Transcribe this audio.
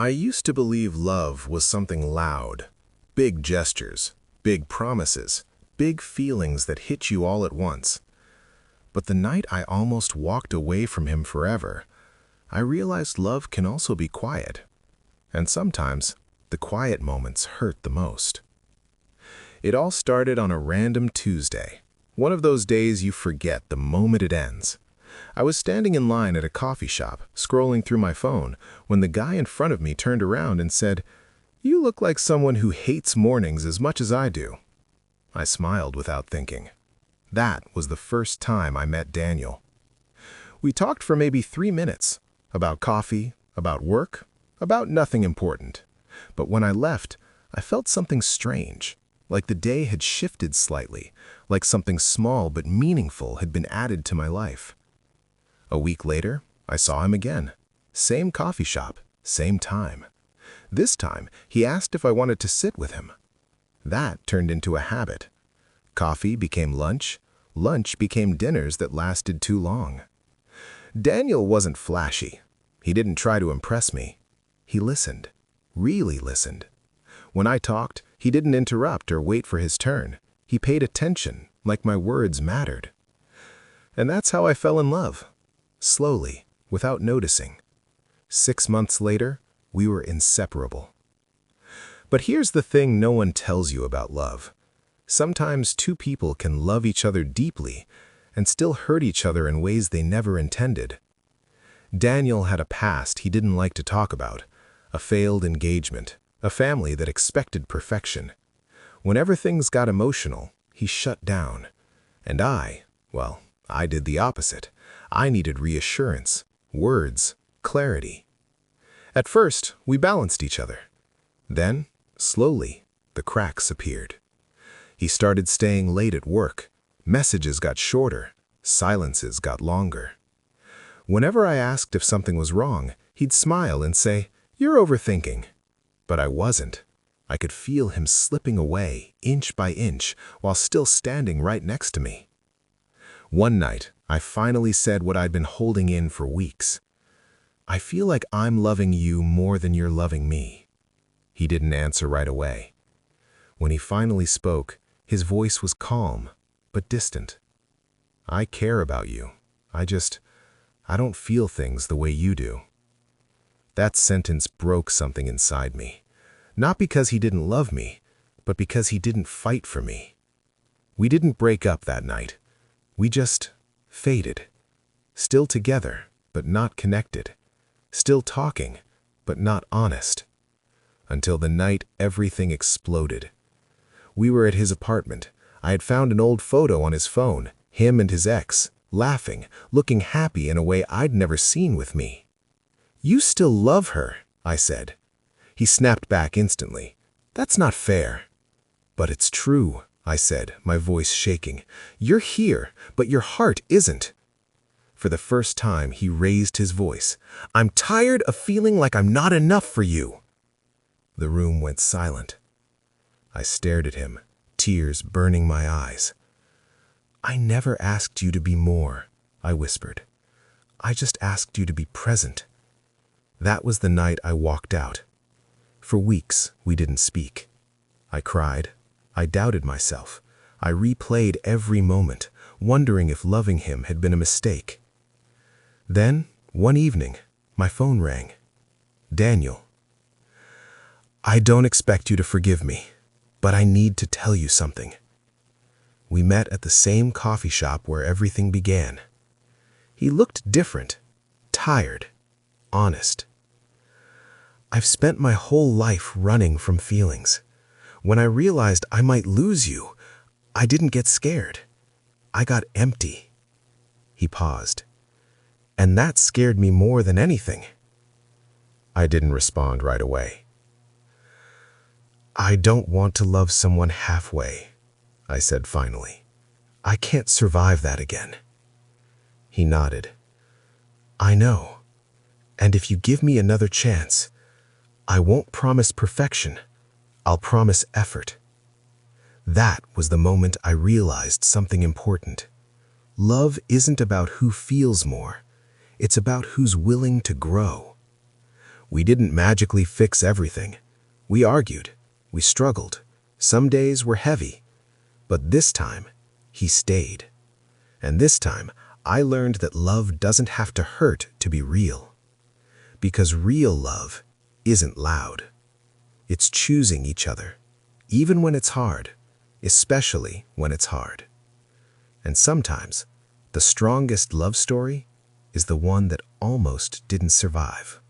I used to believe love was something loud, big gestures, big promises, big feelings that hit you all at once. But the night I almost walked away from him forever, I realized love can also be quiet. And sometimes, the quiet moments hurt the most. It all started on a random Tuesday, one of those days you forget the moment it ends. I was standing in line at a coffee shop, scrolling through my phone, when the guy in front of me turned around and said, "You look like someone who hates mornings as much as I do." I smiled without thinking. That was the first time I met Daniel. We talked for maybe 3 minutes, about coffee, about work, about nothing important. But when I left, I felt something strange, like the day had shifted slightly, like something small but meaningful had been added to my life. A week later, I saw him again. Same coffee shop, same time. This time, he asked if I wanted to sit with him. That turned into a habit. Coffee became lunch, lunch became dinners that lasted too long. Daniel wasn't flashy. He didn't try to impress me. He listened, really listened. When I talked, he didn't interrupt or wait for his turn. He paid attention, like my words mattered. And that's how I fell in love. Slowly, without noticing. 6 months later, we were inseparable. But here's the thing no one tells you about love. Sometimes two people can love each other deeply and still hurt each other in ways they never intended. Daniel had a past he didn't like to talk about, a failed engagement, a family that expected perfection. Whenever things got emotional, he shut down. And I did the opposite. I needed reassurance, words, clarity. At first, we balanced each other. Then, slowly, the cracks appeared. He started staying late at work. Messages got shorter. Silences got longer. Whenever I asked if something was wrong, he'd smile and say, "You're overthinking." But I wasn't. I could feel him slipping away, inch by inch, while still standing right next to me. One night, I finally said what I'd been holding in for weeks. "I feel like I'm loving you more than you're loving me." He didn't answer right away. When he finally spoke, his voice was calm, but distant. "I care about you. I don't feel things the way you do." That sentence broke something inside me. Not because he didn't love me, but because he didn't fight for me. We didn't break up that night. We just faded. Still together, but not connected. Still talking, but not honest. Until the night everything exploded. We were at his apartment. I had found an old photo on his phone, him and his ex, laughing, looking happy in a way I'd never seen with me. "You still love her," I said. He snapped back instantly. "That's not fair." "But it's true," I said, my voice shaking. "You're here, but your heart isn't." For the first time, he raised his voice. "I'm tired of feeling like I'm not enough for you." The room went silent. I stared at him, tears burning my eyes. "I never asked you to be more," I whispered. "I just asked you to be present." That was the night I walked out. For weeks, we didn't speak. I cried. I doubted myself. I replayed every moment, wondering if loving him had been a mistake. Then, one evening, my phone rang. "Daniel, I don't expect you to forgive me, but I need to tell you something." We met at the same coffee shop where everything began. He looked different, tired, honest. "I've spent my whole life running from feelings. When I realized I might lose you, I didn't get scared. I got empty." He paused. "And that scared me more than anything." I didn't respond right away. "I don't want to love someone halfway," I said finally. "I can't survive that again." He nodded. "I know. And if you give me another chance, I won't promise perfection. I'll promise effort." That was the moment I realized something important. Love isn't about who feels more. It's about who's willing to grow. We didn't magically fix everything. We argued. We struggled. Some days were heavy. But this time, he stayed. And this time, I learned that love doesn't have to hurt to be real. Because real love isn't loud. It's choosing each other, even when it's hard, especially when it's hard. And sometimes, the strongest love story is the one that almost didn't survive.